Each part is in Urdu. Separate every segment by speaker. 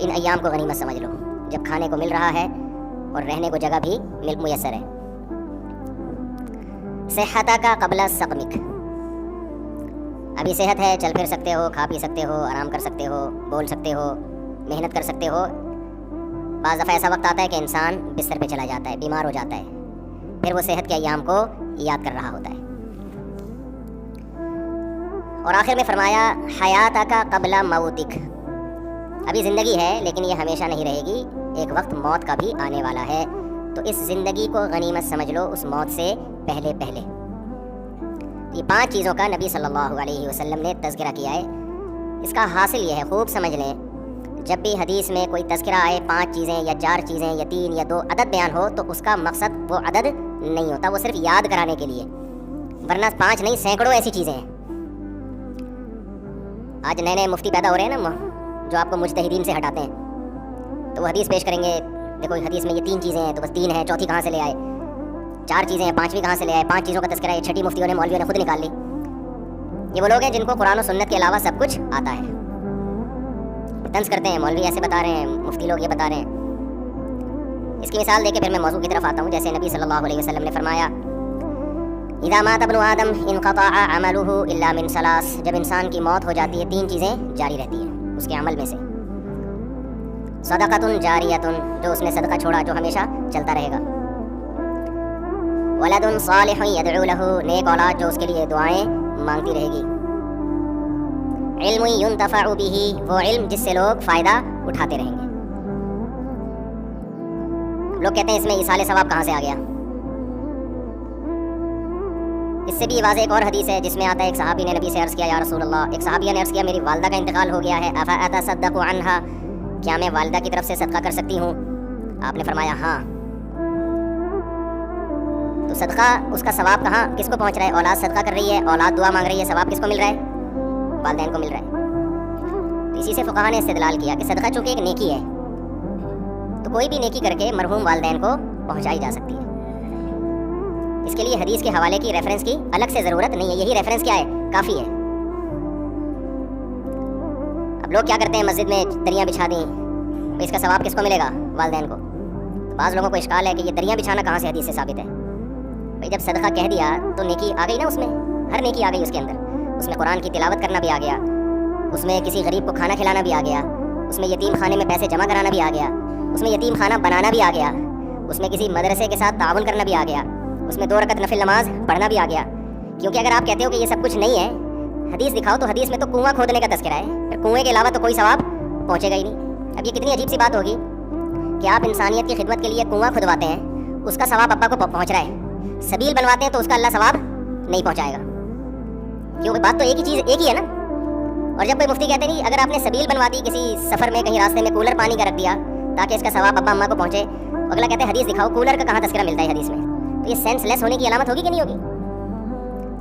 Speaker 1: ان ایام کو غنیمت سمجھ لو جب کھانے کو مل رہا ہے اور رہنے کو جگہ بھی میسر ہے۔ صحتک قبل سقمک، ابھی صحت ہے، چل پھر سکتے ہو، کھا پی سکتے ہو، آرام کر سکتے ہو، بول سکتے ہو، محنت کر سکتے ہو۔ بعض دفعہ ایسا وقت آتا ہے کہ انسان بستر پہ چلا جاتا ہے، بیمار ہو جاتا ہے، پھر وہ صحت کے ایام کو یاد کر رہا ہوتا ہے۔ اور آخر میں فرمایا حیاتک قبل موتک، ابھی زندگی ہے لیکن یہ ہمیشہ نہیں رہے گی، ایک وقت موت کا بھی آنے والا ہے، تو اس زندگی کو غنیمت سمجھ لو اس موت سے پہلے پہلے۔ یہ 5 چیزوں کا نبی صلی اللہ علیہ وسلم نے تذکرہ کیا ہے۔ اس کا حاصل یہ ہے، خوب سمجھ لیں، جب بھی حدیث میں کوئی تذکرہ آئے 5 چیزیں یا 4 چیزیں یا 3 یا 2 عدد بیان ہو تو اس کا مقصد وہ عدد نہیں ہوتا، وہ صرف یاد کرانے کے لیے، ورنہ 5 نہیں سینکڑوں ایسی چیزیں ہیں۔ آج نئے مفتی پیدا ہو رہے ہیں نا جو آپ کو مجتہدین سے ہٹاتے ہیں، تو وہ حدیث پیش کریں گے، دیکھو حدیث میں یہ 3 چیزیں ہیں تو بس 3 ہیں، چوتھی کہاں سے لے آئے، 4 چیزیں ہیں 5ویں کہاں سے لے آئے، 5 چیزوں کا تذکرہ یہ 6ٹھی مفتیوں نے مولویوں نے خود نکال لی۔ یہ وہ لوگ ہیں جن کو قرآن و سنت کے علاوہ سب کچھ آتا ہے، طنز کرتے ہیں مولوی ایسے بتا رہے ہیں، مفتی لوگ یہ بتا رہے ہیں۔ اس کی مثال دے کے پھر میں موضوع کی طرف آتا ہوں۔ جیسے نبی صلی اللہ علیہ وسلم نے فرمایا اذا مات ابن آدم انقطع عمله الا من 3، جب انسان کی موت ہو جاتی ہے 3 چیزیں جاری رہتی ہیں اس کے عمل میں سے، صدقۃ جاریۃ، جو اس نے صدقہ چھوڑا جو ہمیشہ چلتا رہے گا، ولد صالح يدعو له، نیک اولاد جو اس کے لیے دعائیں مانگتی رہے گی، علم ينتفع به، وہ علم جس سے لوگ فائدہ اٹھاتے رہیں گے۔ لوگ کہتے ہیں اس میں ایصال ثواب کہاں سے آ گیا؟ اس سے بھی واضح ایک اور حدیث ہے جس میں آتا ہے، ایک صحابی نے نبی سے عرض کیا یا رسول اللہ، ایک صحابیہ نے عرض کیا میری والدہ کا انتقال ہو گیا ہے، افاتصدق عنہا، کیا میں والدہ کی طرف سے صدقہ کر سکتی ہوں؟ آپ نے فرمایا ہاں۔ تو صدقہ اس کا ثواب کہاں کس کو پہنچ رہا ہے؟ اولاد صدقہ کر رہی ہے، اولاد دعا مانگ رہی ہے، ثواب کس کو مل رہا ہے؟ والدین کو مل رہا ہے۔ تو اسی سے فقہاء نے استدلال کیا کہ صدقہ چونکہ ایک نیکی ہے تو کوئی بھی نیکی کر کے مرحوم والدین کو پہنچائی جا سکتی ہے، اس کے لیے حدیث کے حوالے کی ریفرنس کی الگ سے ضرورت نہیں ہے، یہی ریفرنس کیا ہے؟ کافی ہے۔ اب لوگ کیا کرتے ہیں، مسجد میں دریاں بچھا دیں، اس کا ثواب کس کو ملے گا؟ والدین کو۔ تو بعض لوگوں کو اشکال ہے کہ یہ دریاں بچھانا کہاں سے حدیث سے ثابت ہے؟ بھائی جب صدقہ کہہ دیا تو نیکی آ گئی نا، اس میں ہر نیکی آ گئی، اس کے اندر اس میں قرآن کی تلاوت کرنا بھی آ گیا، اس میں کسی غریب کو کھانا کھلانا بھی آ گیا، اس میں یتیم خانے میں پیسے جمع کرانا بھی آ گیا، اس میں یتیم خانہ بنانا بھی آ گیا، اس میں کسی مدرسے کے ساتھ تعاون کرنا بھی آ گیا، اس میں 2 رکعت نفل نماز پڑھنا بھی آ گیا۔ کیونکہ اگر آپ کہتے ہو کہ یہ سب کچھ نہیں ہے، حدیث دکھاؤ تو حدیث میں تو کنواں کھودنے کا تذکرہ ہے، پھر کنویں کے علاوہ تو کوئی ثواب پہنچے گا ہی نہیں۔ اب یہ کتنی عجیب سی بات ہوگی کہ آپ انسانیت کی خدمت کے لیے کنواں کھدواتے ہیں، اس کا ثواب ابا کو پہنچ رہا ہے، سبیل بنواتے ہیں تو اس کا اللہ ثواب نہیں پہنچائے گا، کیونکہ بات تو ایک ہی چیز ایک ہی ہے نا۔ اور جب کوئی مفتی کہتے نہیں اگر آپ نے سبیل بنوا دی کسی سفر میں، کہیں راستے میں کولر پانی کا رکھ دیا تاکہ اس کا ثواب ابا اماں کو پہنچے، اگلا کہتے ہیں حدیث دکھاؤ، کولر کا کہاں تذکرہ ملتا ہے حدیث میں؟ تو یہ سینس لیس ہونے کی علامت ہوگی کہ نہیں ہوگی؟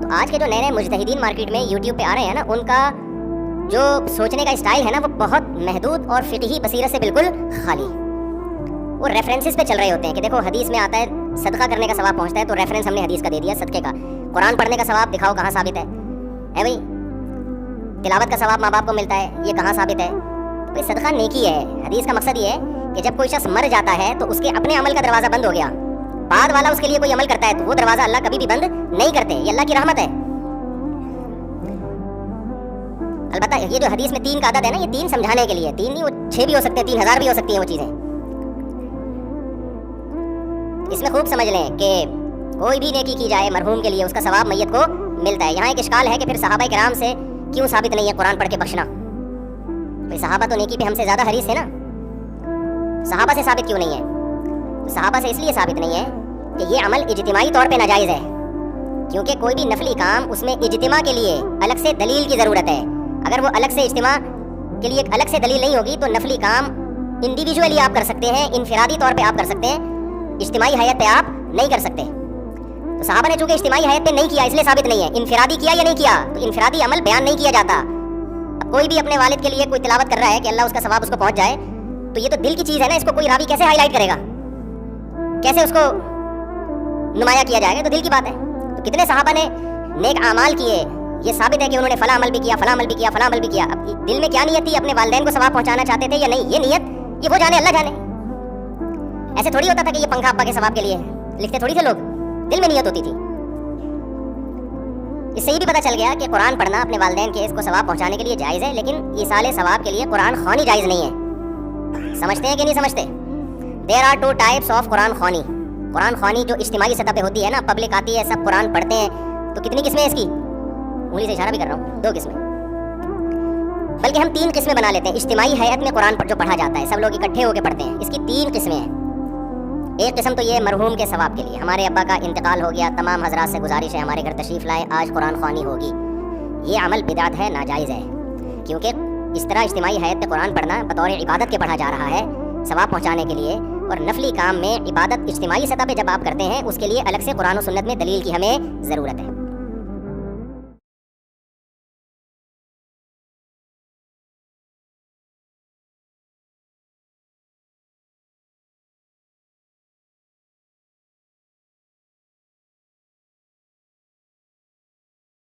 Speaker 1: تو آج کے جو نئے مجتہدین مارکیٹ میں یوٹیوب پہ آ رہے ہیں نا، ان کا جو سوچنے کا اسٹائل ہے نا وہ بہت محدود اور فقہی بصیرت سے بالکل خالی، وہ ریفرنسز پہ چل رہے ہوتے ہیں کہ دیکھو حدیث میں آتا ہے صدقہ کرنے کا ثواب پہنچتا ہے تو ریفرنس ہم نے حدیث کا دے دیا صدقے کا، قرآن پڑھنے کا ثواب دکھاؤ کہاں ثابت ہے بھائی، تلاوت کا ثواب ماں باپ کو ملتا ہے یہ کہاں ثابت ہے؟ تو صدقہ نیکی ہے۔ حدیث کا مقصد یہ ہے کہ جب کوئی شخص مر جاتا ہے تو اس کے اپنے عمل کا دروازہ بند ہو گیا، بعد والا اس کے لیے کوئی عمل کرتا ہے تو وہ دروازہ اللہ کبھی بھی بند نہیں کرتے، یہ اللہ کی رحمت ہے۔ البتہ یہ جو حدیث میں 3 کا عدد ہے نا، یہ 3 سمجھانے کے لیے، 3 نہیں وہ 6 بھی ہو سکتے ہیں، 3000 بھی ہو سکتی ہیں وہ چیزیں۔ اس میں خوب سمجھ لیں کہ کوئی بھی نیکی کی جائے مرحوم کے لیے اس کا ثواب میت کو ملتا ہے۔ یہاں ایک اشکال ہے کہ پھر صحابہ کرام سے کیوں ثابت نہیں ہے قرآن پڑھ کے بخشنا؟ بھائی صحابہ تو نیکی پہ ہم سے زیادہ حریص ہے نا، صحابہ سے ثابت کیوں نہیں ہے؟ صحابہ سے اس لیے ثابت نہیں ہے کہ یہ عمل اجتماعی طور پہ ناجائز ہے، کیونکہ کوئی بھی نفلی کام اس میں اجتماع کے لیے الگ سے دلیل کی ضرورت ہے۔ اگر وہ الگ سے اجتماع کے لیے الگ سے دلیل نہیں ہوگی تو نفلی کام انڈیویجولی آپ کر سکتے ہیں، انفرادی طور پہ آپ کر سکتے ہیں، اجتماعی حیت پہ آپ نہیں کر سکتے۔ تو صحابہ نے چونکہ اجتماعی حیت پہ نہیں کیا اس لیے ثابت نہیں ہے، انفرادی کیا یا نہیں کیا تو انفرادی عمل بیان نہیں کیا جاتا۔ اب کوئی بھی اپنے والد کے لیے کوئی تلاوت کر رہا ہے کہ اللہ اس کا ثواب اس کو پہنچ جائے، تو یہ تو دل کی چیز ہے نا، اس کو کوئی راوی کیسے ہائی لائٹ کرے گا، کیسے اس کو نمایاں کیا جائے گا؟ تو دل کی بات ہے۔ تو کتنے صحابہ نے نیک اعمال کیے، یہ ثابت ہے کہ انہوں نے فلاں عمل بھی کیا، فلاں عمل بھی کیا، فلاں عمل بھی کیا. اب دل میں کیا نیت تھی؟ اپنے والدین کو ثواب پہنچانا چاہتے تھے یا نہیں؟ یہ نیت یہ وہ جانے، اللہ جانے. ایسے تھوڑی ہوتا تھا کہ یہ پنکھا ابا کے ثواب کے لیے ہے، لکھتے تھوڑی تھے لوگ، دل میں نیت ہوتی تھی. اس سے یہ بھی پتہ چل گیا کہ قرآن پڑھنا اپنے والدین کے اس کو ثواب پہنچانے کے لیے جائز ہے، لیکن ایصال ثواب کے لیے قرآن خوانی جائز نہیں ہے. سمجھتے ہیں کہ نہیں سمجھتے؟ There are two types of Quran خوانی. قرآن خوانی جو اجتماعی سطح پہ ہوتی ہے نا، پبلک آتی ہے، سب قرآن پڑھتے ہیں، تو کتنی قسمیں ہیں اس کی؟ انگلی سے اشارہ بھی کر رہا ہوں، 2 قسمیں. بلکہ ہم 3 قسمیں بنا لیتے ہیں. اجتماعی حیات میں قرآن جو پڑھا جاتا ہے، سب لوگ اکٹھے ہو کے پڑھتے ہیں، اس کی 3 قسمیں ہیں. ایک قسم تو یہ مرحوم کے ثواب کے لیے، ہمارے ابا کا انتقال ہو گیا، تمام حضرات سے گزارش ہے ہمارے گھر تشریف لائیں، آج قرآن خوانی ہوگی. یہ عمل بدعت ہے، ناجائز ہے، کیونکہ اس طرح اجتماعی حیات میں قرآن پڑھنا بطور عبادت کے پڑھا جا رہا ہے ثواب پہنچانے کے لیے. اور نفلی کام میں عبادت اجتماعی سطح پہ جب آپ کرتے ہیں، اس کے لیے الگ سے قرآن و سنت میں دلیل کی ہمیں ضرورت ہے.